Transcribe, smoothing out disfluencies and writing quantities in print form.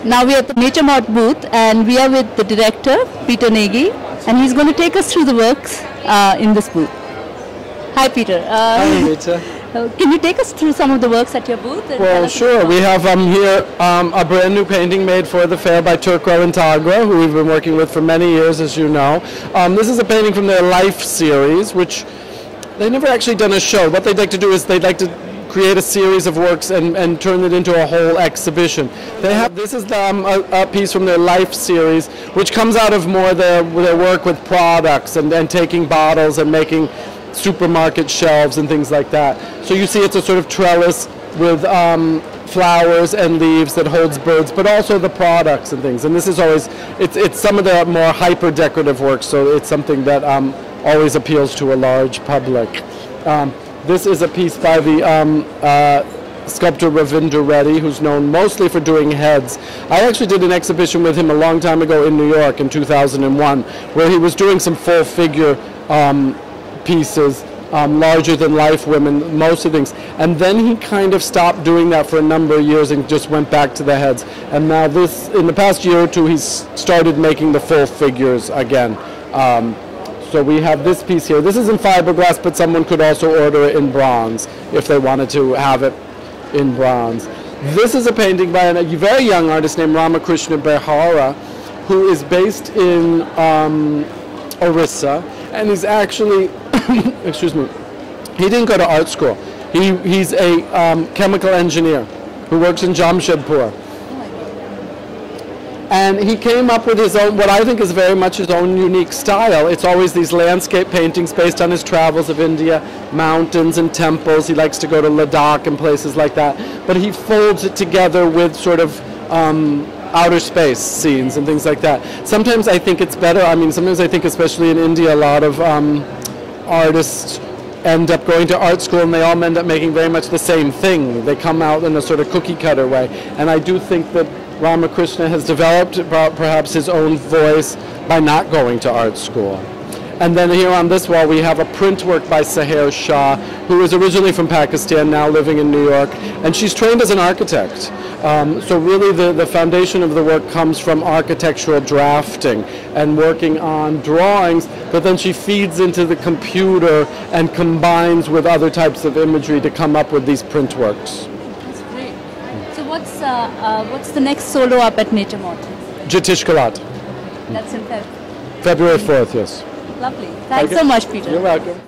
Now we are at the Nature Morte booth and we are with the director, Peter Negy, and he's going to take us through the works in this booth. Hi Peter. Hi Rita. Can you take us through some of the works at your booth? Well, sure. We have here a brand new painting made for the fair by Turco and Tagra, who we've been working with for many years, as you know. This is a painting from their Life series, which they've never actually done a show. What they'd like to do is they'd like to create a series of works and turn it into a whole exhibition. This is a piece from their Life series, which comes out of more their work with products and taking bottles and making supermarket shelves and things like that. So you see it's a sort of trellis with flowers and leaves that holds birds, but also the products and things. And this is always, it's some of the more hyper decorative works, so it's something that always appeals to a large public. This is a piece by the sculptor Ravinder Reddy, who's known mostly for doing heads. I actually did an exhibition with him a long time ago in New York in 2001, where he was doing some full figure pieces, larger than life women, most of the things. And then he kind of stopped doing that for a number of years and just went back to the heads. And now this, in the past year or two, he's started making the full figures again. So we have this piece here. This is in fiberglass, but someone could also order it in bronze if they wanted to have it in bronze. This is a painting by a very young artist named Ramakrishna Behara, who is based in Orissa, and he's actually, excuse me, he didn't go to art school. He's a chemical engineer who works in Jamshedpur. And he came up with his own, what I think is very much his own unique style. It's always these landscape paintings based on his travels of India, mountains and temples. He likes to go to Ladakh and places like that. But he folds it together with sort of outer space scenes and things like that. Sometimes I think it's better, sometimes I think especially in India, a lot of artists end up going to art school and they all end up making very much the same thing. They come out in a sort of cookie cutter way. And I do think that Ramakrishna has developed perhaps his own voice by not going to art school. And then here on this wall we have a print work by Seher Shah, who is originally from Pakistan, now living in New York, and she's trained as an architect. So really the foundation of the work comes from architectural drafting and working on drawings, but then she feeds into the computer and combines with other types of imagery to come up with these print works. That's great. So what's the next solo up at Nature Morte? Jatish Kalat. That's in February 4th, yes. Lovely. Thanks so much, Peter. You're welcome.